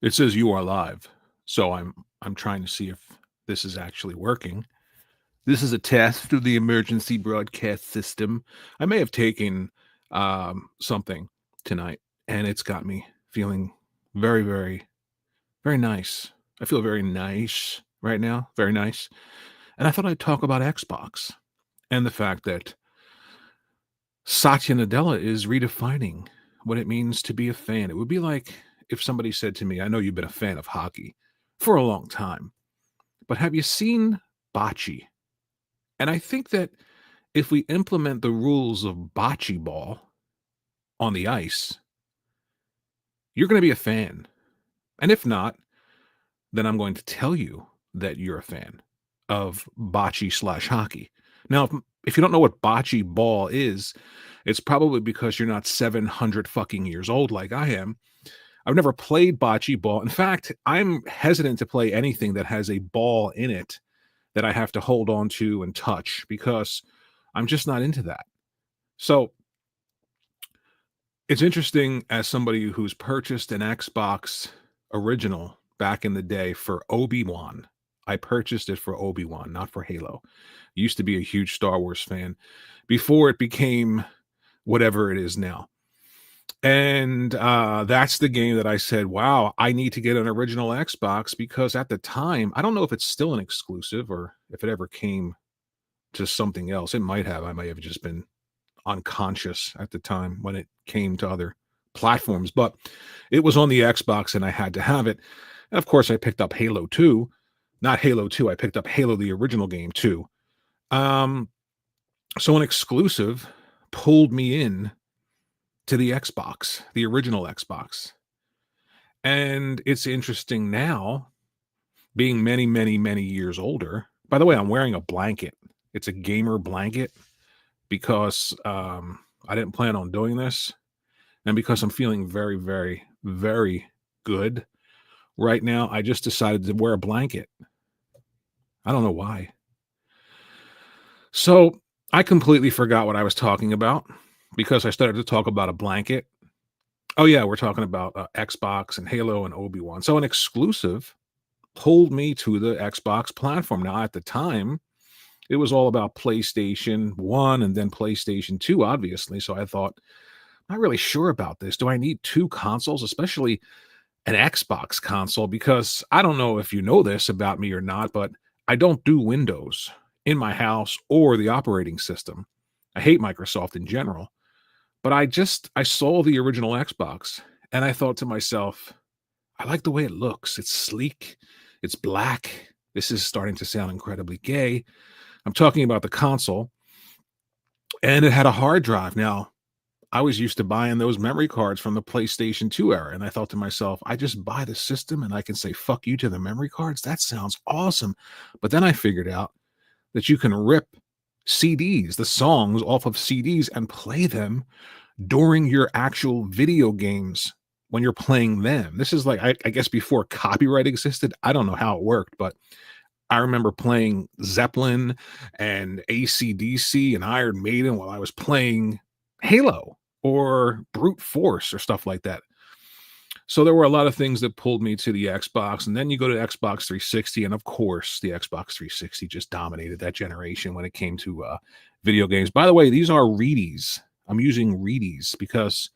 It says you are live. So I'm trying to see if this is actually working. This is a test of the emergency broadcast system. I may have taken something tonight, and it's got me feeling very, very, very nice. I feel very nice right now, very nice. And I thought I'd talk about Xbox and the fact that Satya Nadella is redefining what it means to be a fan. It would be like if somebody said to me, I know you've been a fan of hockey for a long time, but have you seen bocce? And I think that if we implement the rules of bocce ball on the ice, you're going to be a fan. And if not, then I'm going to tell you that you're a fan of bocce slash hockey. Now, if you don't know what bocce ball is, it's probably because you're not 700 fucking years old like I am. I've never played bocce ball. In fact, I'm hesitant to play anything that has a ball in it that I have to hold on to and touch because I'm just not into that. So it's interesting as somebody who's purchased an Xbox original back in the day for Obi-Wan. I purchased it for Obi-Wan, not for Halo. Used to be a huge Star Wars fan before it became whatever it is now. And that's the game that I said, wow, I need to get an original Xbox because at the time, I don't know if it's still an exclusive or if it ever came to something else. It might have. I might have just been unconscious at the time when it came to other platforms, but it was on the Xbox and I had to have it. And of course, I picked up Halo 2. Not Halo 2. I picked up Halo, the original game, too. So an exclusive pulled me in to the Xbox, the original Xbox. And it's interesting now, being many, many, many years older. By the way, I'm wearing a blanket. It's a gamer blanket because I didn't plan on doing this. And because I'm feeling very, very, very good right now, I just decided to wear a blanket. I don't know why. So I completely forgot what I was talking about because I started to talk about a blanket. Oh, yeah, we're talking about Xbox and Halo and Obi-Wan. So an exclusive pulled me to the Xbox platform. Now, at the time, it was all about PlayStation 1 and then PlayStation 2, obviously. So I thought, I'm not really sure about this. Do I need two consoles, especially an Xbox console? Because I don't know if you know this about me or not, but I don't do Windows in my house or the operating system. I hate Microsoft in general. But I saw the original Xbox and I thought to myself, I like the way it looks. It's sleek. It's black. This is starting to sound incredibly gay. I'm talking about the console. And it had a hard drive. Now, I was used to buying those memory cards from the PlayStation 2 era. And I thought to myself, I just buy the system and I can say, fuck you to the memory cards. That sounds awesome. But then I figured out that you can rip CDs, the songs off of CDs and play them during your actual video games when you're playing them. This is like, I guess before copyright existed. I don't know how it worked, but I remember playing Zeppelin and AC/DC and Iron Maiden while I was playing Halo or Brute Force or stuff like that. So there were a lot of things that pulled me to the Xbox. And then you go to Xbox 360. And of course, the Xbox 360 just dominated that generation when it came to video games. By the way, these are Reedies. I'm using Reedies because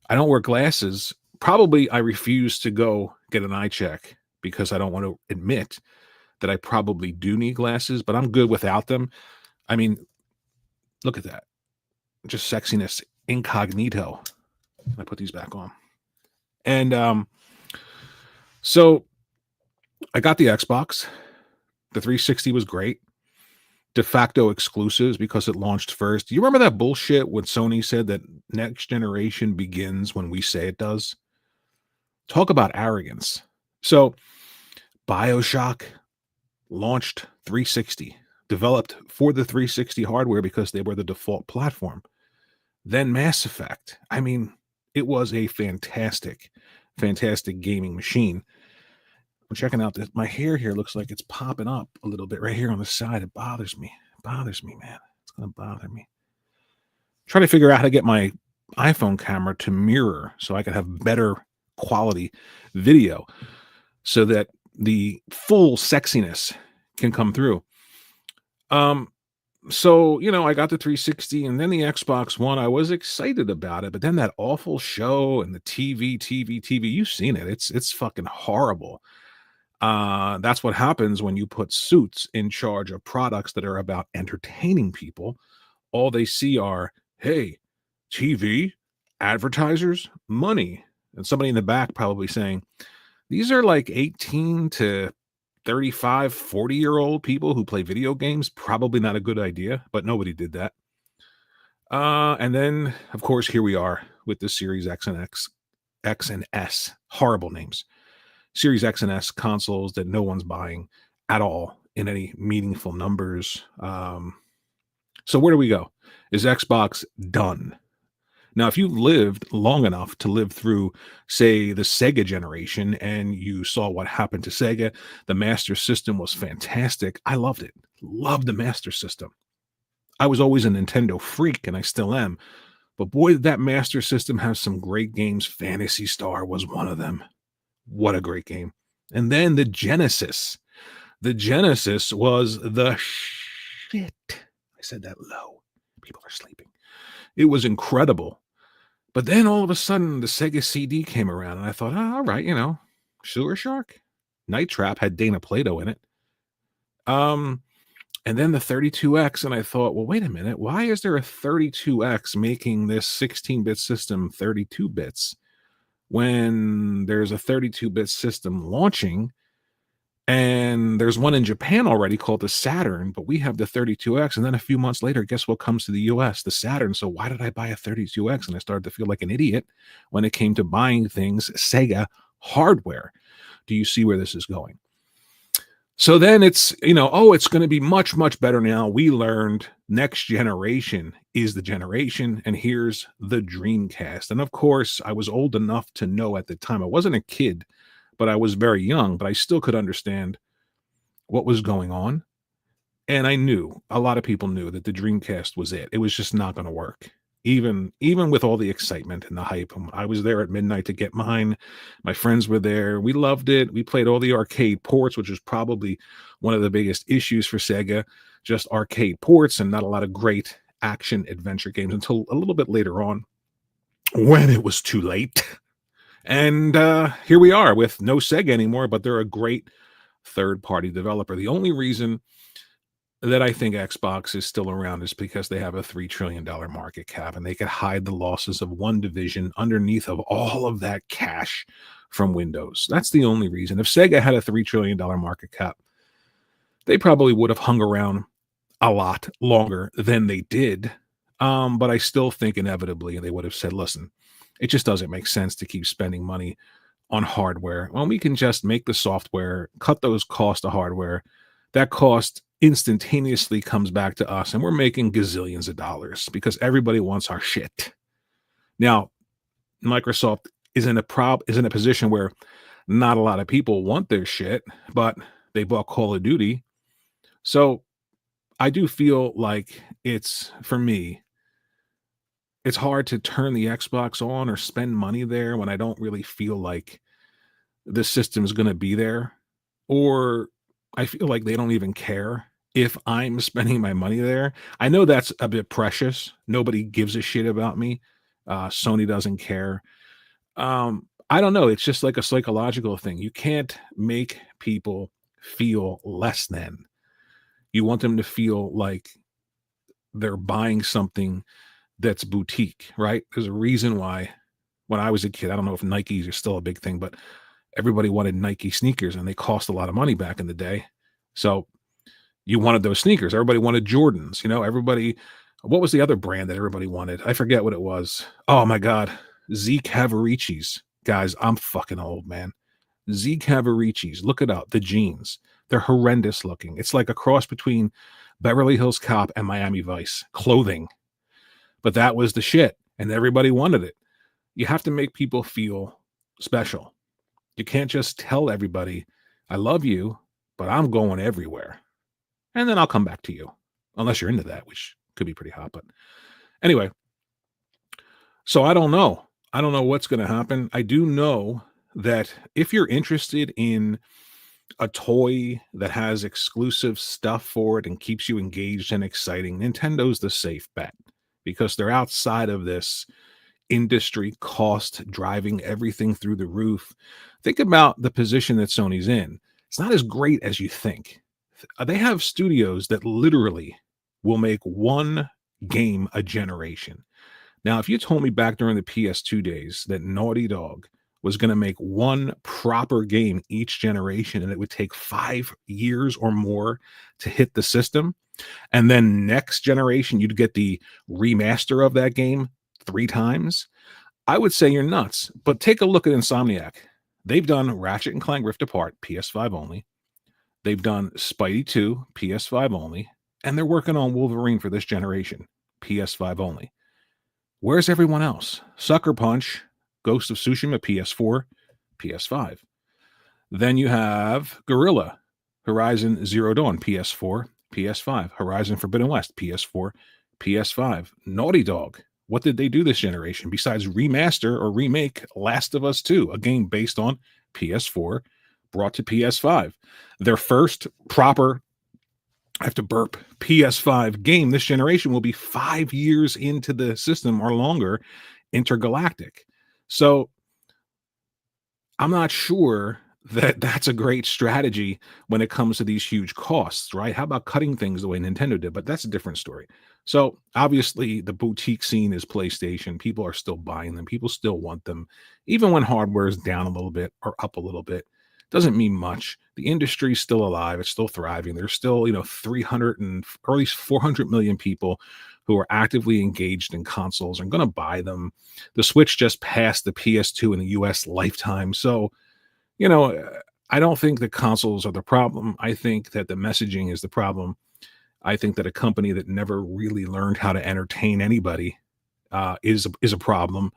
I don't wear glasses. Probably I refuse to go get an eye check because I don't want to admit that I probably do need glasses, but I'm good without them. I mean, look at that. Just sexiness incognito. I put these back on. And so I got the Xbox. The 360 was great. De facto exclusives because it launched first. You remember that bullshit when Sony said that next generation begins when we say it does? Talk about arrogance. So BioShock launched 360, developed for the 360 hardware because they were the default platform. Then Mass Effect. I mean, it was a fantastic, fantastic gaming machine. I'm checking out this. My hair here looks like it's popping up a little bit right here on the side. It bothers me. It bothers me, man. It's going to bother me. Trying to figure out how to get my iPhone camera to mirror so I could have better quality video so that the full sexiness can come through. Um, so, I got the 360 and then the Xbox One. I was excited about it, but then that awful show and the TV, you've seen it. It's fucking horrible. That's what happens when you put suits in charge of products that are about entertaining people. All they see are, hey, TV, advertisers, money. And somebody in the back probably saying, these are like 18 to 35, 40-year-old people who play video games. Probably not a good idea, but nobody did that. And then, of course, here we are with the Series X and S. Horrible names. Series X and S consoles that no one's buying at all in any meaningful numbers. So where do we go? Is Xbox done? Now, if you lived long enough to live through, say, the Sega generation and you saw what happened to Sega, the Master System was fantastic. I loved it. Loved the Master System. I was always a Nintendo freak, and I still am. But boy, did that Master System have some great games. Phantasy Star was one of them. What a great game. And then the Genesis. The Genesis was the shit. I said that low. People are sleeping. It was incredible. But then all of a sudden, the Sega CD came around, and I thought, oh, all right, Sewer Shark. Night Trap had Dana Plato in it. And then the 32X, and I thought, well, wait a minute. Why is there a 32X making this 16-bit system 32 bits when there's a 32-bit system launching? And there's one in Japan already called the Saturn, but we have the 32X. And then a few months later, guess what comes to the US? The Saturn. So why did I buy a 32X? And I started to feel like an idiot when it came to buying things Sega hardware. Do you see where this is going? So then it's, it's going to be much, much better now. We learned next generation is the generation, and here's the Dreamcast. And of course, I was old enough to know at the time. I wasn't a kid, but I was very young, but I still could understand what was going on. And I knew, a lot of people knew that the Dreamcast was it. It was just not going to work. Even with all the excitement and the hype. I was there at midnight to get mine. My friends were there. We loved it. We played all the arcade ports, which was probably one of the biggest issues for Sega. Just arcade ports and not a lot of great action adventure games until a little bit later on when it was too late. And here we are with no Sega anymore, but they're a great third-party developer. The only reason that I think Xbox is still around is because they have a $3 trillion market cap, and they could hide the losses of one division underneath of all of that cash from Windows. That's the only reason. If Sega had a $3 trillion market cap, they probably would have hung around a lot longer than they did. But I still think inevitably they would have said, listen, it just doesn't make sense to keep spending money on hardware. Well, we can just make the software, cut those costs of hardware. That cost instantaneously comes back to us, and we're making gazillions of dollars because everybody wants our shit. Now, Microsoft is in a position where not a lot of people want their shit, but they bought Call of Duty. So I do feel like for me, it's hard to turn the Xbox on or spend money there when I don't really feel like the system is going to be there, or I feel like they don't even care if I'm spending my money there. I know that's a bit precious. Nobody gives a shit about me. Sony doesn't care. I don't know. It's just like a psychological thing. You can't make people feel less than. You want them to feel like they're buying something that's boutique, right? There's a reason why when I was a kid, I don't know if Nikes are still a big thing, but everybody wanted Nike sneakers and they cost a lot of money back in the day. So you wanted those sneakers. Everybody wanted Jordans, what was the other brand that everybody wanted? I forget what it was. Oh my God. Z Cavariccis. Guys, I'm fucking old, man. Z Cavariccis. Look it up. The jeans. They're horrendous looking. It's like a cross between Beverly Hills Cop and Miami Vice clothing. But that was the shit, and everybody wanted it. You have to make people feel special. You can't just tell everybody, I love you, but I'm going everywhere. And then I'll come back to you. Unless you're into that, which could be pretty hot. But anyway, so I don't know. I don't know what's gonna happen. I do know that if you're interested in a toy that has exclusive stuff for it and keeps you engaged and exciting, Nintendo's the safe bet because they're outside of this industry cost driving everything through the roof. Think about the position that Sony's in. It's not as great as you think. They have studios that literally will make one game a generation. Now, if you told me back during the PS2 days that Naughty Dog was going to make one proper game each generation and it would take 5 years or more to hit the system, and then next generation you'd get the remaster of that game 3 times, I would say you're nuts. But take a look at Insomniac. They've done Ratchet and Clank Rift Apart, PS5 only. They've done Spidey 2, PS5 only, and they're working on Wolverine for this generation, PS5 only. Where's everyone else? Sucker Punch, Ghost of Tsushima, PS4, PS5. Then you have Guerrilla, Horizon Zero Dawn, PS4, PS5. Horizon Forbidden West, PS4, PS5. Naughty Dog, what did they do this generation besides remaster or remake Last of Us 2, a game based on PS4, brought to PS5? Their first proper, I have to burp, PS5 game this generation will be 5 years into the system or longer, intergalactic. So I'm not sure that that's a great strategy when it comes to these huge costs, right? How about cutting things the way Nintendo did? But that's a different story. So obviously, the boutique scene is PlayStation. People are still buying them. People still want them, even when hardware is down a little bit or up a little bit. Doesn't mean much. The industry's still alive. It's still thriving. There's still, 300 and or at least 400 million people who are actively engaged in consoles and going to buy them. The Switch just passed the PS2 in the US lifetime. So, you know, I don't think the consoles are the problem. I think that the messaging is the problem. I think that a company that never really learned how to entertain anybody is a problem.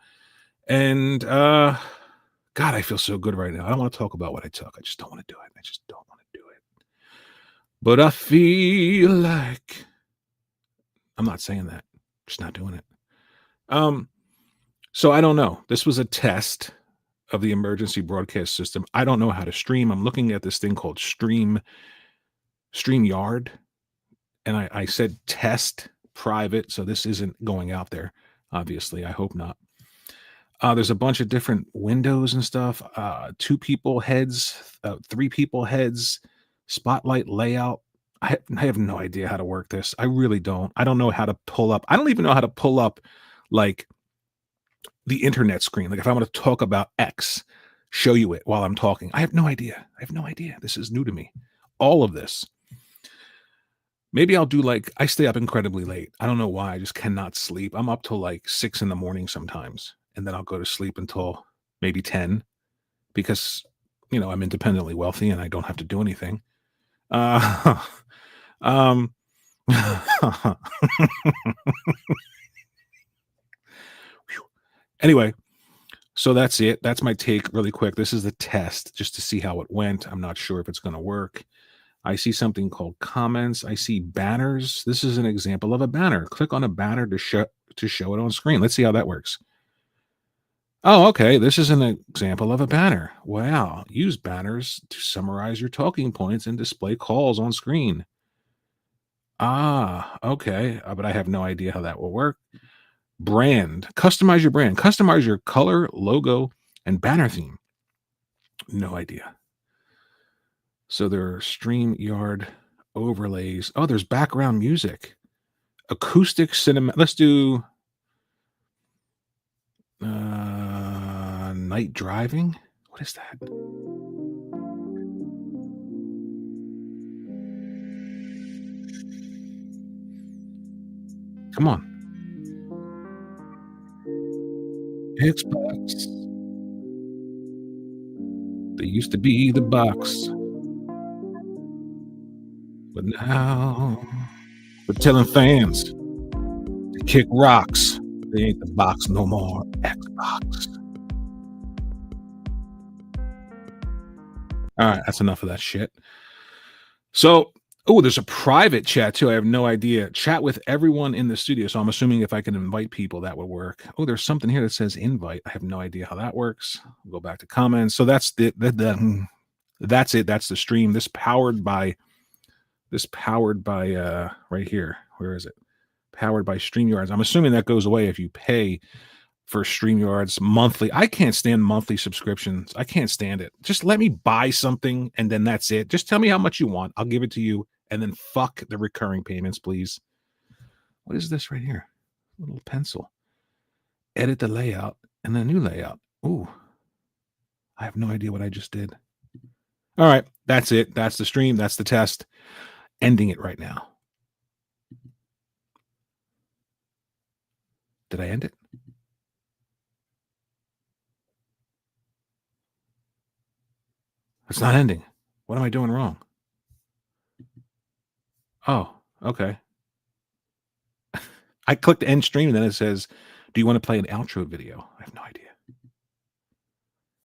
And God, I feel so good right now. I don't want to talk about what I took. I just don't want to do it. I just don't want to do it. But I feel like I'm not saying that. Just not doing it. Um, so I don't know. This was a test of the emergency broadcast system. I don't know how to stream. I'm looking at this thing called StreamYard, and I said test private, so this isn't going out there. Obviously, I hope not. There's a bunch of different windows and stuff. 2 people heads, 3 people heads, spotlight layout. I have no idea how to work this. I really don't. I don't know how to pull up. I don't even know how to pull up like the internet screen. Like if I want to talk about X, show you it while I'm talking. I have no idea. I have no idea. This is new to me. All of this. Maybe I'll do like I stay up incredibly late. I don't know why. I just cannot sleep. I'm up till like 6 in the morning sometimes, and then I'll go to sleep until maybe 10 because I'm independently wealthy and I don't have to do anything. Uh, um, anyway, so that's it. That's my take really quick. This is the test just to see how it went. I'm not sure if it's going to work. I see something called comments. I see banners. This is an example of a banner. Click on a banner to show it on screen. Let's see how that works. Oh, okay. This is an example of a banner. Wow. Use banners to summarize your talking points and display calls on screen. Ah, okay. But I have no idea how that will work. Brand. Customize your brand. Customize your color, logo, and banner theme. No idea. So there are StreamYard overlays. Oh, there's background music. Acoustic cinema. Let's do night driving. What is that? Come on. Xbox. They used to be the box. But now we're telling fans to kick rocks. They ain't the box no more. Xbox. All right, that's enough of that shit. So Oh, there's a private chat too. I have no idea. Chat with everyone in the studio. So I'm assuming if I can invite people, that would work. Oh, there's something here that says invite. I have no idea how that works. We'll go back to comments. So that's that's it. That's the stream. This powered by right here. Where is it? Powered by StreamYards. I'm assuming that goes away if you pay for StreamYards monthly. I can't stand monthly subscriptions. I can't stand it. Just let me buy something and then that's it. Just tell me how much you want. I'll give it to you. And then fuck the recurring payments, please. What is this right here? A little pencil. Edit the layout and then a new layout. Ooh, I have no idea what I just did. All right, that's it. That's the stream. That's the test. Ending it right now. Did I end it? It's not ending. What am I doing wrong? Oh, okay. I clicked end stream and then it says, do you want to play an outro video? I have no idea.